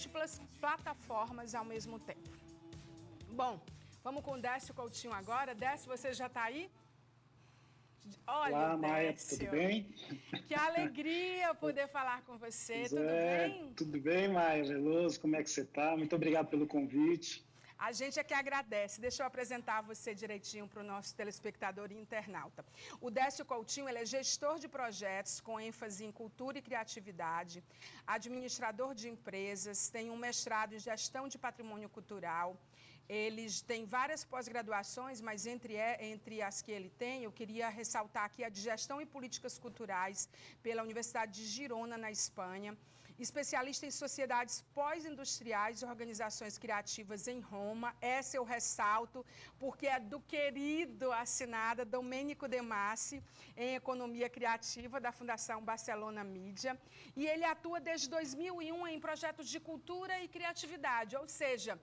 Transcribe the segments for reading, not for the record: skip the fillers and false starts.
múltiplas plataformas ao mesmo tempo. Bom, vamos com o Décio Coutinho agora. Décio, você já está aí? Olha, olá, Maia, Décio. tudo bem? Que alegria poder falar com você, tudo bem? Tudo bem, Maia Veloso, como é que você está? Muito obrigado pelo convite. A gente é que agradece. Deixa eu apresentar você direitinho para o nosso telespectador e internauta. O Décio Coutinho, ele é gestor de projetos com ênfase em cultura e criatividade, administrador de empresas, tem um mestrado em gestão de patrimônio cultural. Ele tem várias pós-graduações, mas entre as que ele tem, eu queria ressaltar aqui a de gestão e políticas culturais pela Universidade de Girona, na Espanha. Especialista em sociedades pós-industriais e organizações criativas em Roma. Essa eu ressalto, porque é do querido assinada Domênico De Masi, em Economia Criativa, da Fundação Barcelona Mídia. E ele atua desde 2001 em projetos de cultura e criatividade, ou seja,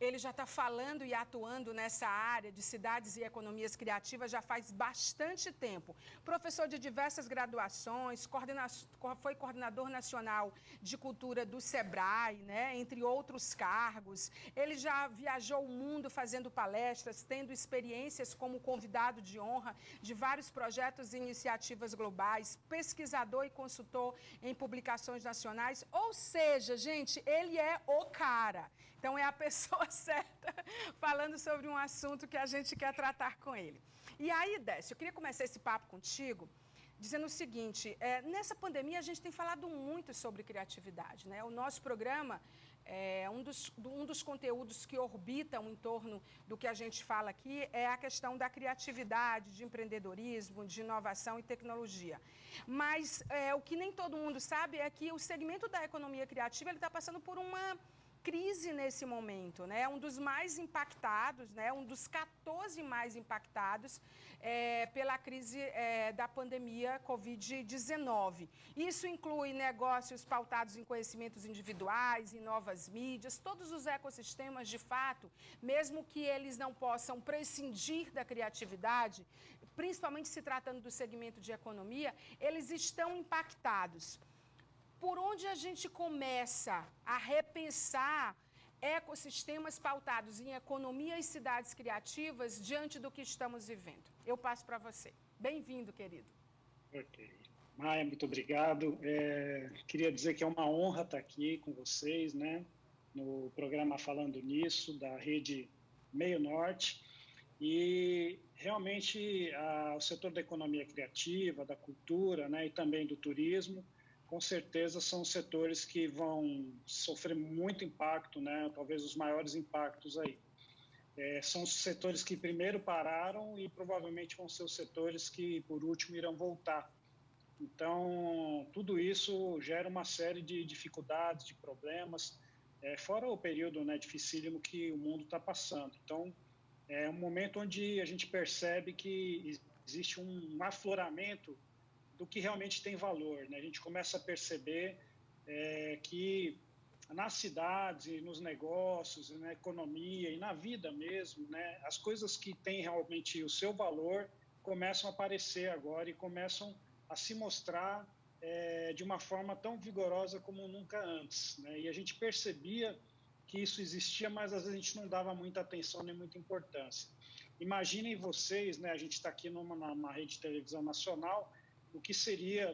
ele já está falando e atuando nessa área de cidades e economias criativas já faz bastante tempo. Professor de diversas graduações, foi coordenador nacional de cultura do SEBRAE, né, entre outros cargos. Ele já viajou o mundo fazendo palestras, tendo experiências como convidado de honra de vários projetos e iniciativas globais, pesquisador e consultor em publicações nacionais. Ou seja, gente, ele é o cara. Então, é a pessoa certa falando sobre um assunto que a gente quer tratar com ele. E aí, Décio, eu queria começar esse papo contigo dizendo o seguinte, nessa pandemia a gente tem falado muito sobre criatividade, né? O nosso programa, um dos conteúdos que orbitam em torno do que a gente fala aqui é a questão da criatividade, de empreendedorismo, de inovação e tecnologia. Mas o que nem todo mundo sabe é que o segmento da economia criativa ele está passando por uma crise nesse momento, né? Um dos mais impactados, né? Um dos 14 mais impactados pela crise da pandemia Covid-19. Isso inclui negócios pautados em conhecimentos individuais, em novas mídias, todos os ecossistemas, de fato, mesmo que eles não possam prescindir da criatividade, principalmente se tratando do segmento de economia, eles estão impactados. Por onde a gente começa a repensar ecossistemas pautados em economia e cidades criativas diante do que estamos vivendo? Eu passo para você. Bem-vindo, querido. Ok. Maia, muito obrigado. Queria dizer que é uma honra estar aqui com vocês, né, no programa Falando Nisso, da Rede Meio Norte. E realmente o setor da economia criativa, da cultura, né, e também do turismo, com certeza são setores que vão sofrer muito impacto, né, talvez os maiores impactos aí. São os setores que primeiro pararam e provavelmente vão ser os setores que, por último, irão voltar. Então, tudo isso gera uma série de dificuldades, de problemas, fora o período, né, dificílimo que o mundo está passando. Então, é um momento onde a gente percebe que existe um afloramento do que realmente tem valor, né? A gente começa a perceber que nas cidades, e nos negócios, na economia e na vida mesmo, né, as coisas que têm realmente o seu valor começam a aparecer agora e começam a se mostrar de uma forma tão vigorosa como nunca antes, né? E a gente percebia que isso existia, mas às vezes a gente não dava muita atenção nem muita importância. Imaginem vocês, né, a gente está aqui numa rede de televisão nacional, o que seria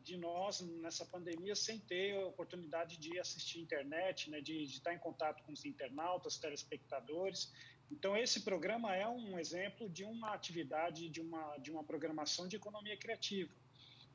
de nós nessa pandemia sem ter a oportunidade de assistir internet, né, de estar em contato com os internautas, telespectadores. Então, esse programa é um exemplo de uma atividade, de uma programação de economia criativa.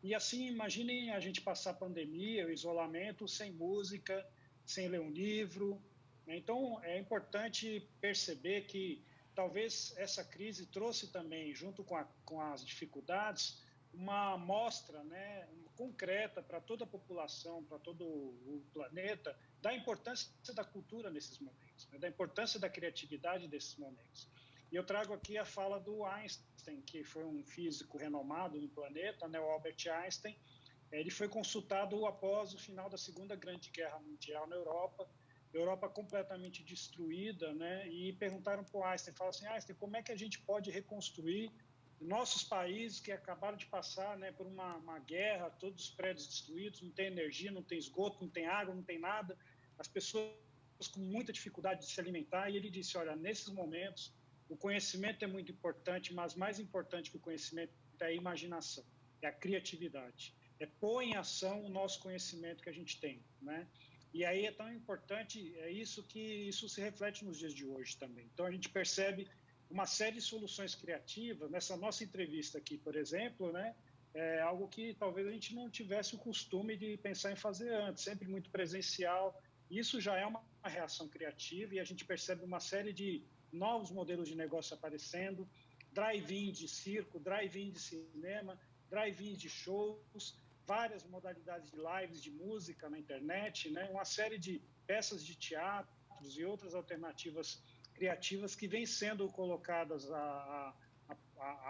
E assim, imaginem a gente passar a pandemia, o isolamento, sem música, sem ler um livro. Então, é importante perceber que talvez essa crise trouxe também, junto com as dificuldades, uma amostra, né, concreta para toda a população, para todo o planeta, da importância da cultura nesses momentos, né, da importância da criatividade desses momentos. E eu trago aqui a fala do Einstein, que foi um físico renomado no planeta, né, o Albert Einstein. Ele foi consultado após o final da Segunda Grande Guerra Mundial na Europa completamente destruída, né, e perguntaram para o Einstein, falaram assim, Einstein, como é que a gente pode reconstruir nossos países que acabaram de passar, né, por uma guerra, todos os prédios destruídos, não tem energia, não tem esgoto, não tem água, não tem nada. as pessoas com muita dificuldade de se alimentar, e ele disse, olha, nesses momentos, o conhecimento é muito importante, mas mais importante que o conhecimento é a imaginação, é a criatividade, é pôr em ação o nosso conhecimento que a gente tem, né? E aí é tão importante, é isso que isso se reflete nos dias de hoje também. Então, a gente percebe uma série de soluções criativas, nessa nossa entrevista aqui, por exemplo, né? É algo que talvez a gente não tivesse o costume de pensar em fazer antes, sempre muito presencial. Isso já é uma reação criativa e a gente percebe uma série de novos modelos de negócio aparecendo, drive-in de circo, drive-in de cinema, drive-in de shows, várias modalidades de lives de música na internet, né? Uma série de peças de teatros e outras alternativas criativas que vêm sendo colocadas à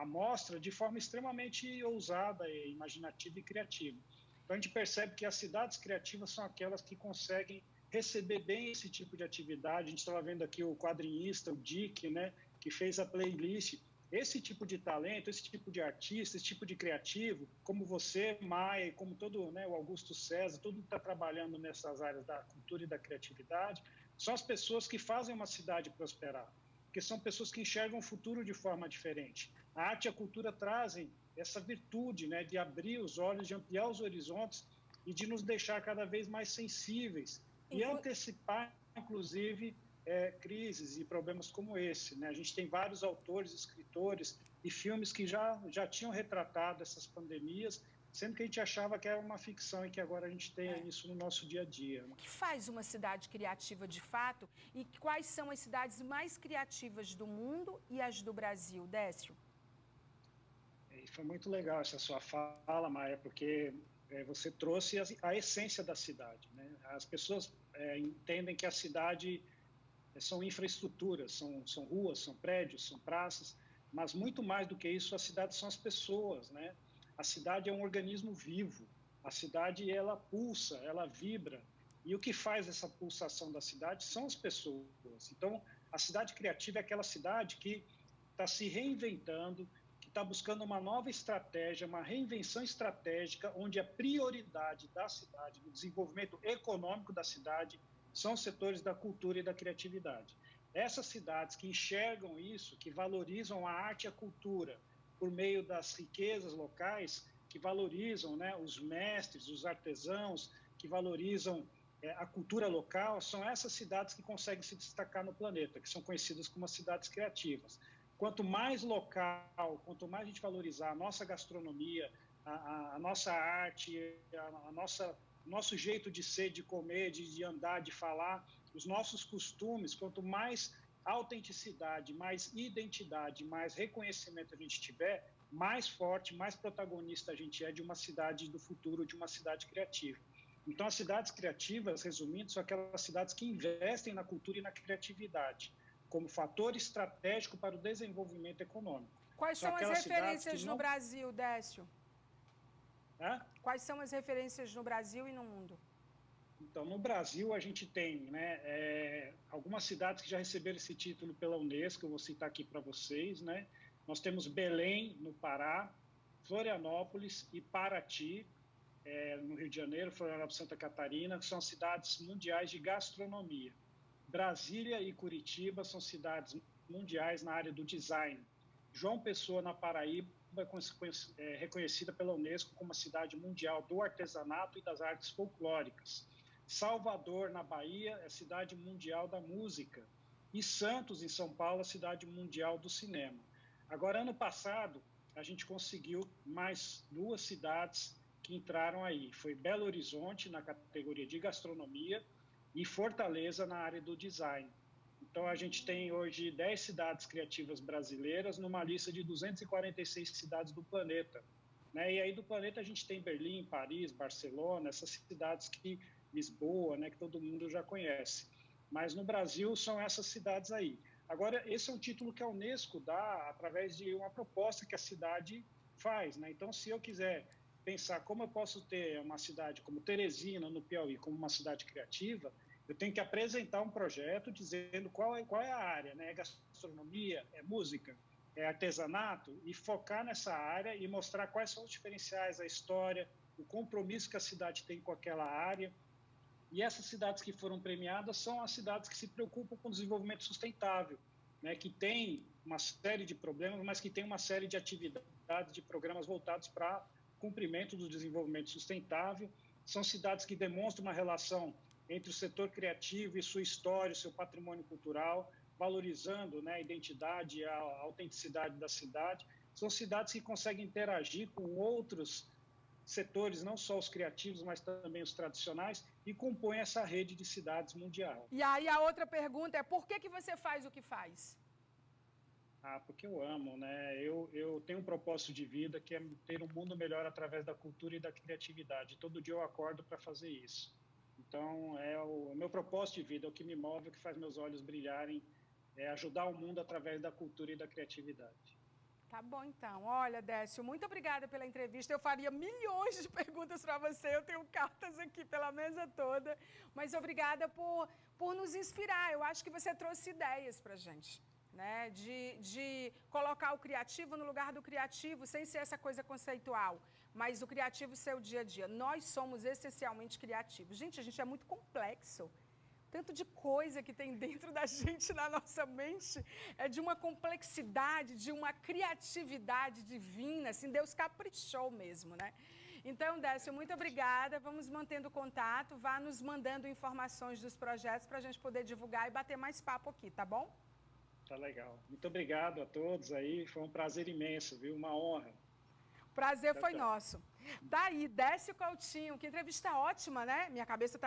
mostra de forma extremamente ousada, imaginativa e criativa. Então, a gente percebe que as cidades criativas são aquelas que conseguem receber bem esse tipo de atividade. A gente estava vendo aqui o quadrinista, o Dick, né, que fez a playlist. Esse tipo de talento, esse tipo de artista, esse tipo de criativo, como você, Maia, como todo, né, o Augusto César, todo mundo está trabalhando nessas áreas da cultura e da criatividade, são as pessoas que fazem uma cidade prosperar, porque são pessoas que enxergam o futuro de forma diferente. A arte e a cultura trazem essa virtude, né, de abrir os olhos, de ampliar os horizontes e de nos deixar cada vez mais sensíveis e antecipar, inclusive, crises e problemas como esse, né? A gente tem vários autores, escritores e filmes que já tinham retratado essas pandemias, sendo que a gente achava que era uma ficção e que agora a gente tem isso no nosso dia a dia. Né? O que faz uma cidade criativa de fato e quais são as cidades mais criativas do mundo e as do Brasil, Décio? Foi muito legal essa sua fala, Maia, porque você trouxe a essência da cidade. Né? As pessoas entendem que a cidade são infraestruturas, são ruas, são prédios, são praças, mas muito mais do que isso, a cidade são as pessoas, né? A cidade é um organismo vivo, a cidade ela pulsa, ela vibra, e o que faz essa pulsação da cidade são as pessoas. Então, a cidade criativa é aquela cidade que está se reinventando, que está buscando uma nova estratégia, uma reinvenção estratégica, onde a prioridade da cidade, do desenvolvimento econômico da cidade, são os setores da cultura e da criatividade. Essas cidades que enxergam isso, que valorizam a arte e a cultura por meio das riquezas locais, que valorizam, né, os mestres, os artesãos, que valorizam a cultura local, são essas cidades que conseguem se destacar no planeta, que são conhecidas como as cidades criativas. Quanto mais local, quanto mais a gente valorizar a nossa gastronomia, a nossa arte, o nosso jeito de ser, de comer, de andar, de falar, os nossos costumes, quanto mais autenticidade, mais identidade, mais reconhecimento a gente tiver, mais forte, mais protagonista a gente é de uma cidade do futuro, de uma cidade criativa. Então, as cidades criativas, resumindo, são aquelas cidades que investem na cultura e na criatividade como fator estratégico para o desenvolvimento econômico. Quais são as referências no Brasil, Décio? Quais são as referências no Brasil e no mundo? Então, no Brasil, a gente tem, né, algumas cidades que já receberam esse título pela Unesco, eu vou citar aqui para vocês. Né? Nós temos Belém, no Pará, Florianópolis e Paraty, no Rio de Janeiro, Florianópolis, Santa Catarina, que são cidades mundiais de gastronomia. Brasília e Curitiba são cidades mundiais na área do design. João Pessoa, na Paraíba, é reconhecida pela Unesco como a cidade mundial do artesanato e das artes folclóricas. Salvador, na Bahia, é a cidade mundial da música. E Santos, em São Paulo, a cidade mundial do cinema. Agora, ano passado, a gente conseguiu mais 2 cidades que entraram aí. Foi Belo Horizonte, na categoria de gastronomia, e Fortaleza, na área do design. Então, a gente tem hoje 10 cidades criativas brasileiras numa lista de 246 cidades do planeta. Né? E aí do planeta a gente tem Berlim, Paris, Barcelona, essas cidades que Lisboa, né, que todo mundo já conhece. Mas no Brasil são essas cidades aí. Agora, esse é um título que a Unesco dá através de uma proposta que a cidade faz. Né? Então, se eu quiser pensar como eu posso ter uma cidade como Teresina, no Piauí, como uma cidade criativa, eu tenho que apresentar um projeto dizendo qual é a área, né? É gastronomia, é música, é artesanato, e focar nessa área e mostrar quais são os diferenciais, a história, o compromisso que a cidade tem com aquela área, E essas cidades que foram premiadas são as cidades que se preocupam com o desenvolvimento sustentável, né, que tem uma série de problemas, mas que tem uma série de atividades, de programas voltados para cumprimento do desenvolvimento sustentável. São cidades que demonstram uma relação entre o setor criativo e sua história, o seu patrimônio cultural, valorizando, né, a identidade e a autenticidade da cidade. São cidades que conseguem interagir com outros setores, não só os criativos, mas também os tradicionais, e compõem essa rede de cidades mundial. E aí a outra pergunta é, por que você faz o que faz? Porque eu amo, né? Eu tenho um propósito de vida que é ter um mundo melhor através da cultura e da criatividade. Todo dia eu acordo para fazer isso. Então, é o meu propósito de vida, é o que me move, é o que faz meus olhos brilharem, é ajudar o mundo através da cultura e da criatividade. Tá bom, então. Olha, Décio, muito obrigada pela entrevista. Eu faria milhões de perguntas para você. Eu tenho cartas aqui pela mesa toda. Mas obrigada por nos inspirar. Eu acho que você trouxe ideias para a gente, né? De colocar o criativo no lugar do criativo, sem ser essa coisa conceitual. Mas o criativo ser o dia a dia. Nós somos essencialmente criativos. Gente, a gente é muito complexo. Tanto de coisa que tem dentro da gente, na nossa mente, é de uma complexidade, de uma criatividade divina, assim, Deus caprichou mesmo, né? Então, Décio, muito obrigada, vamos mantendo contato, vá nos mandando informações dos projetos para a gente poder divulgar e bater mais papo aqui, tá bom? Tá legal. Muito obrigado a todos aí, foi um prazer imenso, viu? Uma honra. Prazer foi nosso. Tá aí, Décio Coutinho, que entrevista ótima, né? Minha cabeça tá